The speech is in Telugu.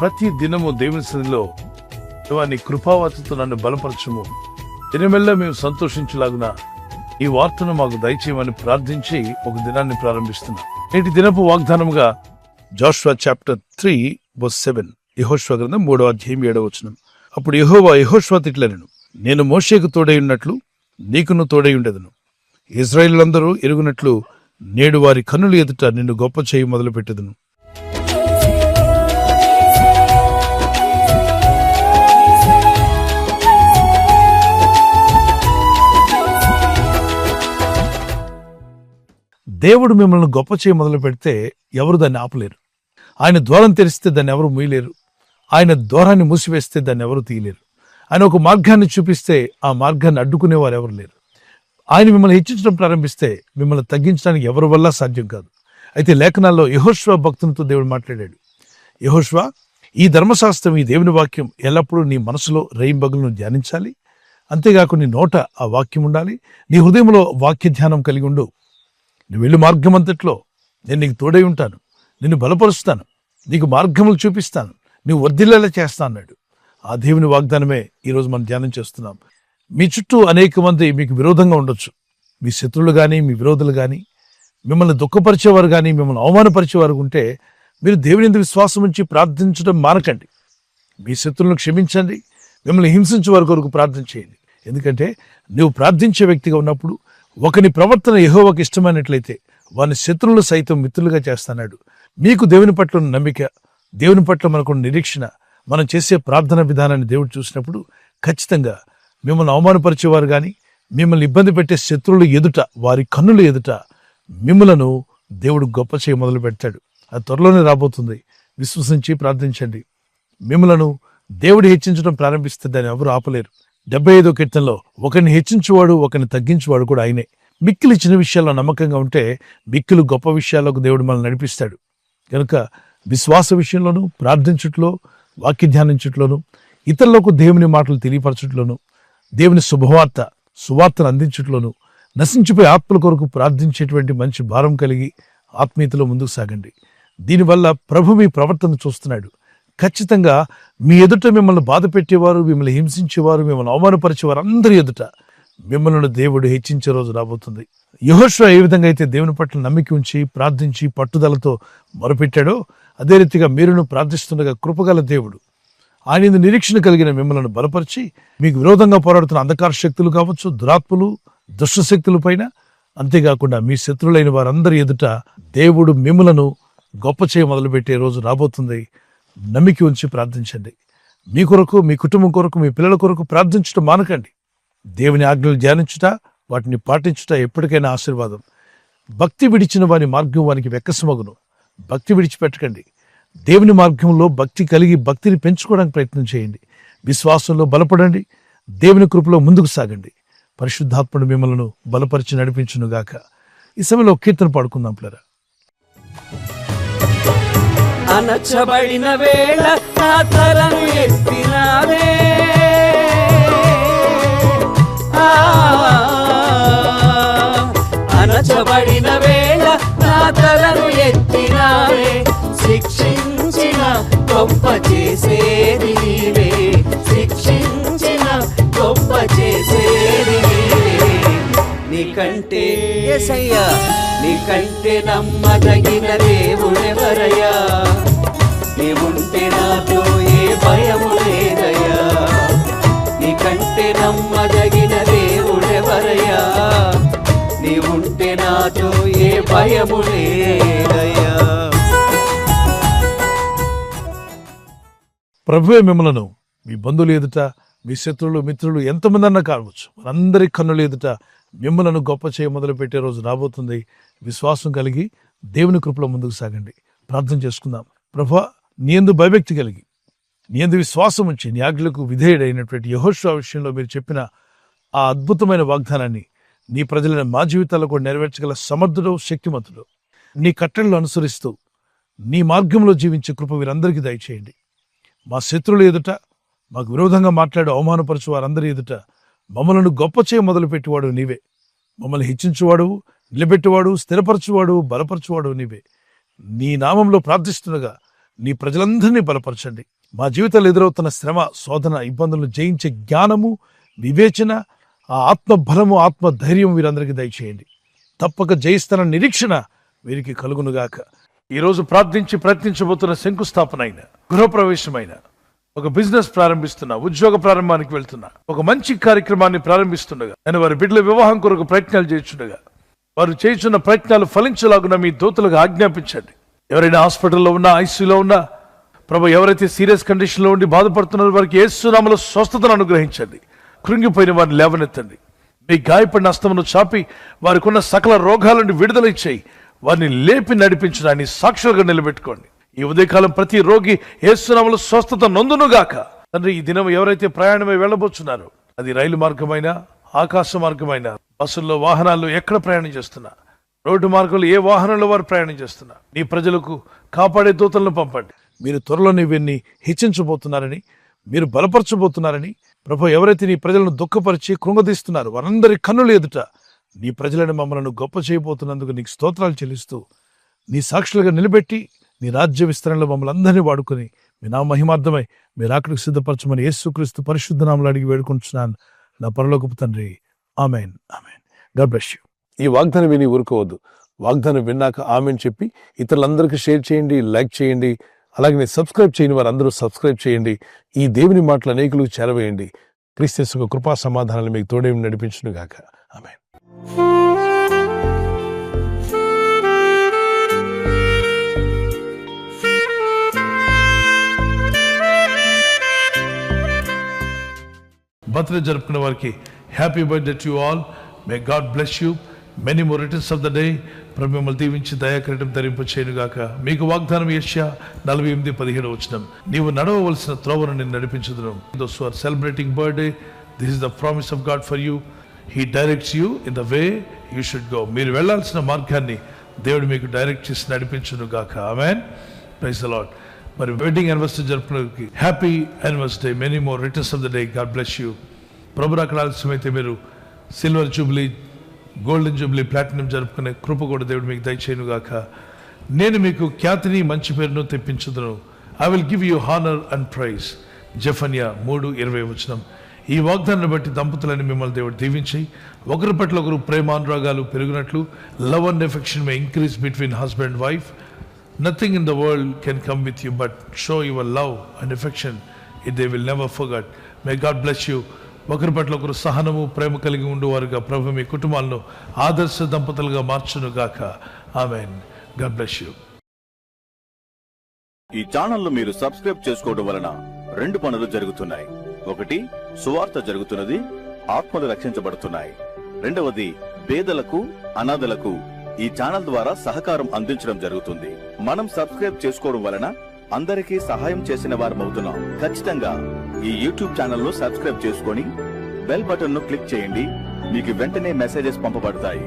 ప్రతి దినము దేవుని సన్నిధిలో దేవా నీ కృపావతితో నన్ను బలపరచము, దినమెల్లా మేము సంతోషించలాగున ఈ వార్తను మాకు దయచేయమని ప్రార్థించి ఒక దినాన్ని ప్రారంభిస్తున్నాం. నేటి దినపు వాగ్దానముగా జోషువ చాప్టర్ 3:7, యెహోషువ గ్రంథం 3వ అధ్యాయం 7వ వచనం. అప్పుడు యెహోవా యెహోషువతో ఇట్లనెను, నేను మోషేకు తోడై ఉన్నట్లు నీకును తోడై ఉండెదను. ఇశ్రాయేలులందరూ ఎరుగునట్లు నేడు వారి కన్నుల ఎదుట నిన్ను గొప్ప చేయి మొదలుపెట్టెదను. దేవుడు మిమ్మల్ని గొప్ప చేయి మొదలు పెడితే ఎవరు దాన్ని ఆపలేరు. ఆయన ద్వారం తెరిస్తే దాన్ని ఎవరు మూయలేరు. ఆయన ద్వారాన్ని మూసివేస్తే దాన్ని ఎవరు తీయలేరు. ఆయన ఒక మార్గాన్ని చూపిస్తే ఆ మార్గాన్ని అడ్డుకునేవారు ఎవరు లేరు. ఆయన మిమ్మల్ని హెచ్చించడం ప్రారంభిస్తే మిమ్మల్ని తగ్గించడానికి ఎవరి వల్ల సాధ్యం కాదు. అయితే లేఖనాల్లో యెహోషువ భక్తునితో దేవుడు మాట్లాడాడు. యెహోషువ, ఈ ధర్మశాస్త్రం, ఈ దేవుని వాక్యం ఎల్లప్పుడూ నీ మనసులో రేయింబగలను ధ్యానించాలి. అంతేకాకుండా నీ నోట ఆ వాక్యం ఉండాలి. నీ హృదయంలో వాక్య ధ్యానం కలిగి ఉండు. నువ్వు వెళ్ళు మార్గం అంతట్లో నేను నీకు తోడై ఉంటాను, నిన్ను బలపరుస్తాను, నీకు మార్గములు చూపిస్తాను, నువ్వు వర్ధిల్లేలా చేస్తా అన్నాడు. ఆ దేవుని వాగ్దానమే ఈరోజు మనం ధ్యానం చేస్తున్నాం. మీ చుట్టూ అనేక మంది మీకు విరోధంగా ఉండొచ్చు. మీ శత్రువులు కానీ, మీ విరోధులు కానీ, మిమ్మల్ని దుఃఖపరిచేవారు కానీ, మిమ్మల్ని అవమానపరిచేవారు ఉంటే మీరు దేవుని యందు విశ్వాసం ఉంచి ప్రార్థించడం మానకండి. మీ శత్రువులను క్షమించండి. మిమ్మల్ని హింసించే వారి కొరకు ప్రార్థన చేయండి. ఎందుకంటే నువ్వు ప్రార్థించే వ్యక్తిగా ఉన్నప్పుడు ఒకని ప్రవర్తన యెహోవాకు ఇష్టమైనట్లయితే వాని శత్రువులు సైతం మిత్రులుగా చేస్తాడు. మీకు దేవుని పట్ల నమ్మిక, దేవుని పట్ల మనకు నిరీక్షణ, మనం చేసే ప్రార్థన విధానాన్ని దేవుడు చూసినప్పుడు ఖచ్చితంగా మిమ్మల్ని అవమానపరిచేవారు కానీ, మిమ్మల్ని ఇబ్బంది పెట్టే శత్రువులు ఎదుట, వారి కన్నుల ఎదుట మిమ్మలను దేవుడు గొప్ప చేయ మొదలు పెడతాడు. అది త్వరలోనే రాబోతుంది. విశ్వసించి ప్రార్థించండి. మిమ్మలను దేవుడు హెచ్చించడం ప్రారంభిస్తే దాన్ని ఎవరు ఆపలేరు. 75వ కీర్తనలో ఒకరిని హెచ్చించువాడు, ఒకరిని తగ్గించువాడు కూడా ఆయనే. మిక్కిలి చిన్న విషయాల్లో నమ్మకంగా ఉంటే మిక్కిలు గొప్ప విషయాలకు దేవుడు మనల్ని నడిపిస్తాడు. కనుక విశ్వాస విషయంలోనూ, ప్రార్థించుట్లో, వాక్య ధ్యానించుట్లోనూ, ఇతరులకు దేవుని మాటలు తెలియపరచుట్లోనూ, దేవుని సువార్తను అందించుట్లోనూ, నశించిపోయే ఆత్మల కొరకు ప్రార్థించేటువంటి మంచి భారం కలిగి ఆత్మీయతలో ముందుకు సాగండి. దీనివల్ల ప్రభు మీ ప్రవర్తన చూస్తున్నాడు. ఖచ్చితంగా మీ ఎదుట మిమ్మల్ని బాధ పెట్టేవారు, మిమ్మల్ని హింసించేవారు, మిమ్మల్ని అవమానపరిచేవారు అందరి ఎదుట మిమ్మల్ని దేవుడు హెచ్చించే రోజు రాబోతుంది. యెహోషువ ఏ విధంగా అయితే దేవుని పట్ల నమ్మిక ఉంచి ప్రార్థించి పట్టుదలతో మొరపెట్టాడో అదే రీతిగా మీరును ప్రార్థిస్తుండగా కృపగల దేవుడు ఆయన నిరీక్షణ కలిగిన మిమ్మల్ని బలపరిచి మీకు విరోధంగా పోరాడుతున్న అంధకార శక్తులు కావచ్చు, దురాత్మలు, దుష్ట శక్తుల పైన, అంతేకాకుండా మీ శత్రులైన వారందరి ఎదుట దేవుడు మిమ్మలను గొప్ప చేయ మొదలుపెట్టే రోజు రాబోతుంది. నమ్మిక ఉంచి ప్రార్థించండి. మీ కొరకు, మీ కుటుంబం కొరకు, మీ పిల్లల కొరకు ప్రార్థించడం మానకండి. దేవుని ఆజ్ఞలు ధ్యానించుట, వాటిని పాటించుట ఎప్పటికైనా ఆశీర్వాదం. భక్తి విడిచిన వారి మార్గం వారికి వెక్కసమగును. భక్తి విడిచిపెట్టకండి. దేవుని మార్గంలో భక్తి కలిగి భక్తిని పెంచుకోవడానికి ప్రయత్నం చేయండి. విశ్వాసంలో బలపడండి. దేవుని కృపలో ముందుకు సాగండి. పరిశుద్ధాత్ముడు మిమ్మల్ని బలపరిచి నడిపించునుగాక. ఈ సమయంలో కీర్తన పాడుకుందాం పిల్లరా. అనచబడిన వేళ నా తలను ఎత్తినావే, అనచబడిన వేళ నా తలను ఎత్తినావే, శిక్షించిన గొప్ప చేసేది నీవే, శిక్షించిన గొప్ప చేసేది నీవే. నీకంటే యేసయ్యా, నీకంటే నమ్మదగిన దేవుడెవరయ్యా, నీవుంటే నాతో ఏ భయము లేదయ్యా. నీకంటే నమ్మదగిన దేవుడెవరయ్యా, నీవుంటే నాతో ఏ భయము లేదయ్యా. ప్రభువే మిమ్మలను మీ బంధువులు ఎదుట, మీ శత్రువులు, మిత్రులు ఎంతమంది అన్నా కావచ్చు, అందరి కన్నుల ఎదుట మిమ్మలను గొప్ప చేయ మొదలు పెట్టే రోజు రాబోతుంది. విశ్వాసం కలిగి దేవుని కృపలో ముందుకు సాగండి. ప్రార్థన చేసుకుందాం. ప్రభువా, నీ యందు భయభక్తి కలిగి, నీ యందు విశ్వాసం ఉంచి, నీ ఆజ్ఞలకు విధేయుడైనటువంటి యెహోషువ విషయంలో మీరు చెప్పిన ఆ అద్భుతమైన వాగ్దానాన్ని నీ ప్రజలైన మా జీవితాల్లో కూడా నెరవేర్చగల సమర్థుడు, శక్తిమంతుడు, నీ కట్టడలు అనుసరిస్తూ నీ మార్గంలో జీవించే కృప వీరందరికీ దయచేయండి. మా శత్రువుల ఎదుట, మాకు విరోధంగా మాట్లాడే అవమానపరచు వారందరి ఎదుట మమ్మలను గొప్ప చేయ మొదలుపెట్టేవాడు నీవే. మమ్మల్ని హెచ్చించువాడు, నిలబెట్టువాడు, స్థిరపరచువాడు, బలపరచువాడు నీవే. నీ నామంలో ప్రార్థిస్తుండగా నీ ప్రజలందరినీ బలపరచండి. మా జీవితంలో ఎదురవుతున్న శ్రమ, శోధన, ఇబ్బందులను జయించే జ్ఞానము, వివేచన, ఆ ఆత్మబలము, ఆత్మధైర్యం వీరందరికీ దయచేయండి. తప్పక జయిస్తున్న నిరీక్షణ వీరికి కలుగునుగాక. ఈరోజు ప్రార్థించి ప్రయత్నించబోతున్న శంకుస్థాపన అయిన, గృహప్రవేశమైన, ఒక బిజినెస్ ప్రారంభిస్తున్నా, ఉద్యోగ ప్రారంభానికి వెళ్తున్నా, ఒక మంచి కార్యక్రమాన్ని ప్రారంభిస్తుండగా, నేను వారి బిడ్డల వివాహం కొరకు ప్రయత్నాలు చేస్తుండగా, వారు చేస్తున్న ప్రయత్నాలు ఫలించలాగున మీ దూతలకు ఆజ్ఞాపించండి. ఎవరైనా హాస్పిటల్లో ఉన్నా, ఐసీయూలో ఉన్నా, ప్రభు ఎవరైతే సీరియస్ కండిషన్లో ఉండి బాధపడుతున్నారో వారికి యేసు నామములో స్వస్థతను అనుగ్రహించండి. కృంగిపోయిన వారిని లేవనెత్తండి. మీ గాయపడిన హస్తమును చాపి వారికి ఉన్న సకల రోగాల నుండి విడుదల ఇచ్చేయి. వారిని లేపి నడిపించడాన్ని సాక్షులుగా నిలబెట్టుకోండి. ఈ ఉదయకాలం ప్రతి రోగి యేసు నామములో స్వస్థత నొందునుగాక. తండ్రి, ఈ దినం ఎవరైతే ప్రయాణమై వెళ్ళబోతున్నారో, అది రైలు మార్గమైన, ఆకాశ మార్గమైన, బస్సుల్లో, వాహనాల్లో ఎక్కడ ప్రయాణం చేస్తున్నా, రోడ్డు మార్గంలో ఏ వాహనంలో వారు ప్రయాణం చేస్తున్నా, నీ ప్రజలకు కాపాడే దూతలను పంపండి. మీరు త్వరలోనే వీరిని హెచ్చించబోతున్నారని, మీరు బలపరచబోతున్నారని, ప్రభు ఎవరైతే నీ ప్రజలను దుఃఖపరిచి కృంగదీస్తున్నారు వారందరి కన్నుల ఎదుట నీ ప్రజలను, మమ్మల్ని గొప్ప చేయబోతున్నందుకు నీకు స్తోత్రాలు చెల్లిస్తూ, నీ సాక్షులుగా నిలబెట్టి నీ రాజ్య విస్తరణలో మమ్మల్ని అందరినీ వాడుకొని మీ నా మహిమార్థమై మీరు ఆకలికి సిద్ధపరచమని యేసుక్రీస్తు పరిశుద్ధ నామములో అడిగి వేడుకుంటున్నాను నా పరలోకపు తండ్రి. Amen, amen. God bless you. ఈ వాగ్దానం విని ఊరుకోవద్దు. వాగ్దానం విన్నాక ఆమెన్ చెప్పి ఇతరులందరికీ షేర్ చేయండి, లైక్ చేయండి. అలాగే సబ్స్క్రైబ్ చేయని వారందరూ సబ్స్క్రైబ్ చేయండి. ఈ దేవుని మాటలు అనేకులకు చేరవేయండి. క్రీస్తు యేసు కృపా సమాధానాలు మీకు తోడే నడిపించును గాక. ఆమేన్. బర్త్డే జరుపుకున్న వారికి happy birthday to you all. May God bless you. Many more returns of the day. ప్రభు మిమ్మల్ని దీవించి దయాకిరీటం ధరింప చేయనుగాక. మీకు వాగ్దానం యెషయా 48:17 నీవు నడవవలసిన త్రోవను నేను నడిపించుదును. Those who are celebrating birthday, this is the promise of God for you. He directs you in the way you should go. మీరు వెళ్ళాల్సిన మార్గాన్ని దేవుడు మీకు డైరెక్ట్ చేసి నడిపించునుగాక. ఆమేన్. Praise the Lord. మరి వెడ్డింగ్ యానివర్సరీ జరుపుకునే happy anniversary. Many more returns of the day. God bless you. ప్రభు రాకడ ఆలస్యమైతే మీరు silver jubilee, golden jubilee, platinum జరుపుకునే కృప కూడా దేవుడు మీకు దయచేయునుగాక. నేను మీకు ఖ్యాతిని, మంచి పేరును తెప్పించుదును. I will give you honour and praise. జెఫన్యా 3:20. ఈ వాగ్దానాన్ని బట్టి దంపతులని మిమ్మల్ని దేవుడు దీవించి ఒకరి పట్ల ఒకరు ప్రేమానురాగాలు పెరిగినట్లు, love and affection may increase between husband and wife. Nothing in the world can come with you but show your love and affection. It they will never forget. May God bless you. ఒకరి పట్ల ఒకరు సహనము, ప్రేమ కలిగి ఉండేవారుగా ప్రభు మీ కుటుంబాలను ఆదర్శ దంపతులుగా మార్చును గాక. ఆమేన్. God bless you. ఈ ఛానల్ ను మీరు సబ్స్క్రైబ్ చేసుకోవడం వలన 2 పనులు జరుగుతున్నాయి. ఒకటి, సువార్త జరుగుతున్నది, ఆత్మలు రక్షించబడుతున్నాయి. రెండవది, పేదలకు, అనాథలకు ఈ ఛానల్ ద్వారా సహకారం అందించడం జరుగుతుంది. మనం సబ్స్క్రైబ్ చేసుకోవడం వలన అందరికీ సహాయం చేసిన వారమవుతున్నాం. ఖచ్చితంగా ఈ యూట్యూబ్ ఛానల్ ను సబ్స్క్రైబ్ చేసుకొని బెల్ బటన్ ను క్లిక్ చేయండి. మీకు వెంటనే మెసేజెస్ పంపబడతాయి.